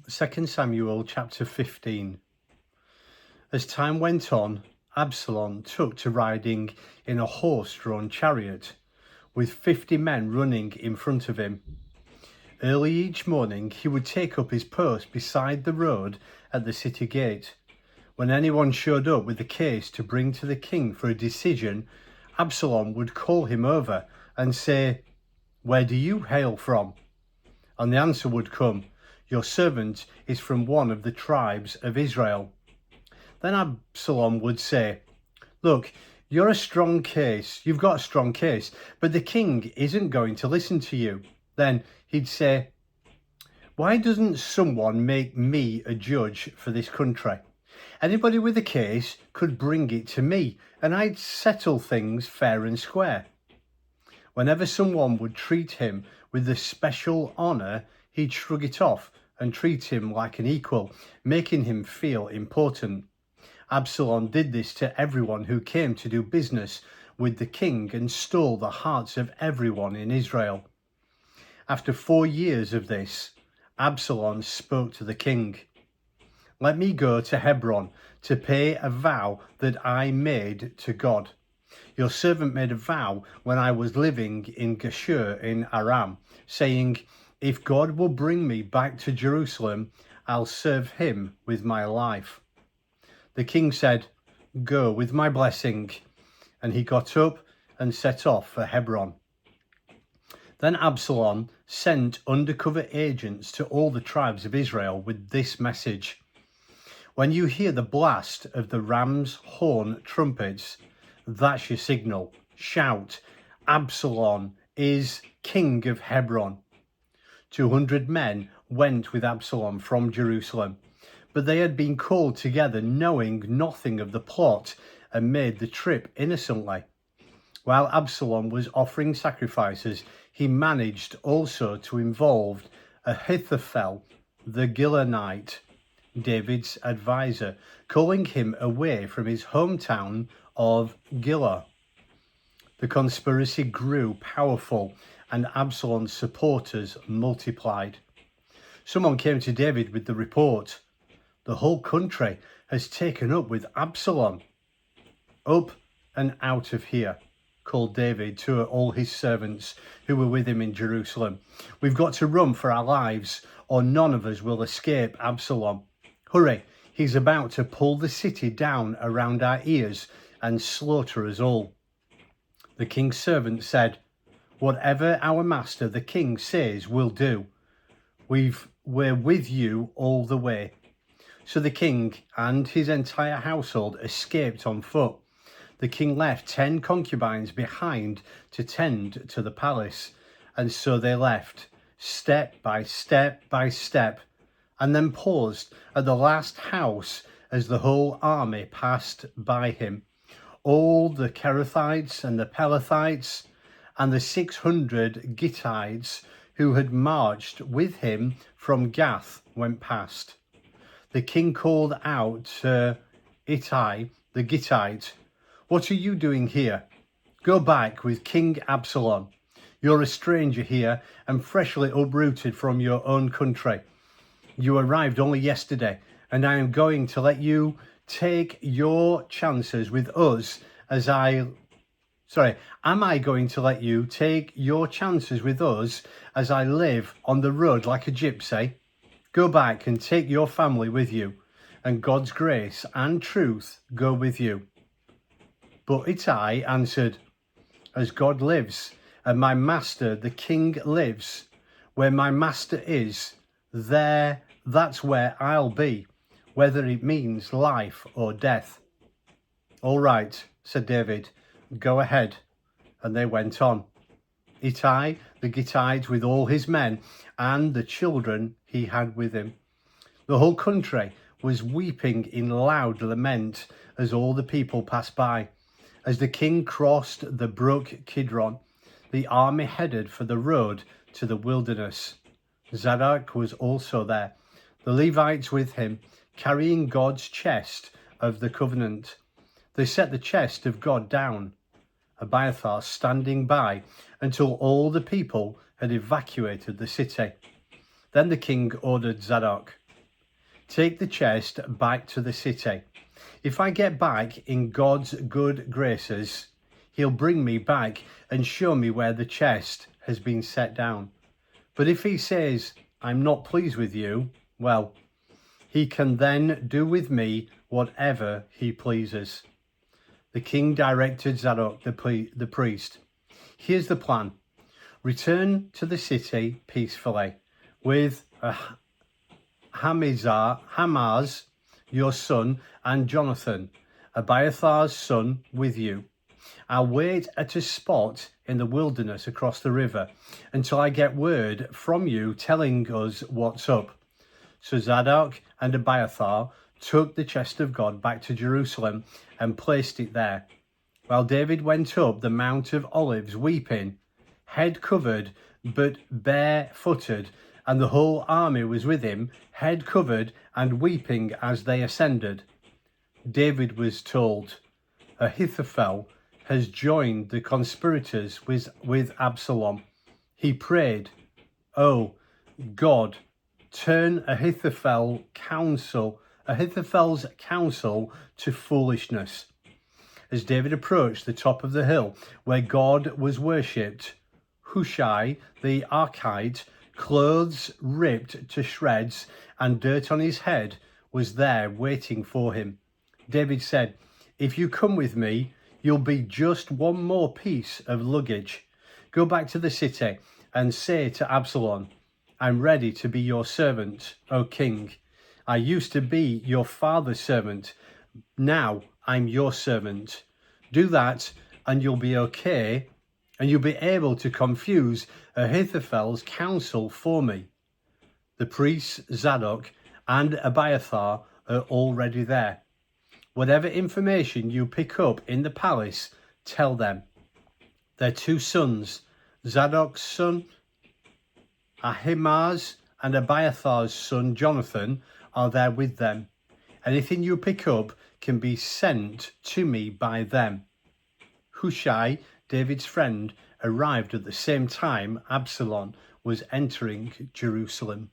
2 Samuel chapter 15. As time went on, Absalom took to riding in a horse-drawn chariot, with 50 men running in front of him. Early each morning he would take up his post beside the road at the city gate. When anyone showed up with a case to bring to the king for a decision, Absalom would call him over and say, "Where do you hail from?" And the answer would come, "Your servant is from one of the tribes of Israel." Then Absalom would say, "Look, you've got a strong case, but the king isn't going to listen to you." Then he'd say, "Why doesn't someone make me a judge for this country? Anybody with a case could bring it to me, and I'd settle things fair and square." Whenever someone would treat him with a special honor, he'd shrug it off and treat him like an equal, making him feel important. Absalom did this to everyone who came to do business with the king and stole the hearts of everyone in Israel. After 4 years of this, Absalom spoke to the king. "Let me go to Hebron to pay a vow that I made to God. Your servant made a vow when I was living in Geshur in Aram, saying, 'If God will bring me back to Jerusalem, I'll serve him with my life.' The king said, 'Go with my blessing.' And he got up and set off for Hebron. Then Absalom sent undercover agents to all the tribes of Israel with this message: 'When you hear the blast of the ram's horn trumpets, that's your signal. Shout, Absalom is king of Hebron.' 200 men went with Absalom from Jerusalem, but they had been called together knowing nothing of the plot and made the trip innocently. While Absalom was offering sacrifices, he managed also to involve Ahithophel the Gilonite, David's advisor, calling him away from his hometown of Giloh. The conspiracy grew powerful, and Absalom's supporters multiplied. Someone came to David with the report: "The whole country has taken up with Absalom." "Up and out of here," called David to all his servants who were with him in Jerusalem. "We've got to run for our lives, or none of us will escape Absalom. Hurry, he's about to pull the city down around our ears and slaughter us all." The king's servant said, "Whatever our master the king says we'll do. We're with you all the way." So the king and his entire household escaped on foot. The king left 10 concubines behind to tend to the palace, and so they left, step by step by step, and then paused at the last house as the whole army passed by him. All the Kerethites and the Pelethites and the 600 Gittites who had marched with him from Gath went past. The king called out to Ittai the Gittite, "What are you doing here? Go back with King Absalom. You're a stranger here and freshly uprooted from your own country. You arrived only yesterday, and I am going to let you take your chances with us am I going to let you take your chances with us as I live on the road like a gypsy? Go back and take your family with you, and God's grace and truth go with you." But Ittai answered, "As God lives, and my master the king lives, where my master is, that's where I'll be, whether it means life or death." "All right," said David, "go ahead." And they went on. Ittai the Gittite with all his men and the children he had with him. The whole country was weeping in loud lament as all the people passed by. As the king crossed the Brook Kidron, the army headed for the road to the wilderness. Zadok was also there, the Levites with him, carrying God's chest of the covenant. They set the chest of God down, Abiathar standing by until all the people had evacuated the city. Then the king ordered Zadok, Take the chest back to the city. If I get back in God's good graces, he'll bring me back and show me where the chest has been set down. But if he says, I'm not pleased with you, well, he can then do with me whatever he pleases. The king directed Zadok the priest. Here's the plan. Return to the city peacefully with Ahimaaz, your son, and Jonathan, Abiathar's son, with you. I'll wait at a spot in the wilderness across the river until I get word from you telling us what's up. So Zadok and Abiathar took the chest of God back to Jerusalem and placed it there, while David went up the Mount of Olives weeping, head covered but barefooted, and the whole army was with him, head covered and weeping as they ascended. David was told, Ahithophel has joined the conspirators with Absalom. He prayed, Oh God, turn Ahithophel's counsel to foolishness. As David approached the top of the hill where God was worshipped, Hushai the Arkite, clothes ripped to shreds and dirt on his head, was there waiting for him. David said, If you come with me, you'll be just one more piece of luggage. Go back to the city and say to Absalom, I'm ready to be your servant, O king. I used to be your father's servant. Now I'm your servant. Do that and you'll be okay, and you'll be able to confuse Ahithophel's counsel for me. The priests Zadok and Abiathar are already there. Whatever information you pick up in the palace, tell them. Their two sons, Zadok's son Ahimaaz and Abiathar's son Jonathan, are there with them. Anything you pick up can be sent to me by them. Hushai, David's friend, arrived at the same time Absalom was entering Jerusalem.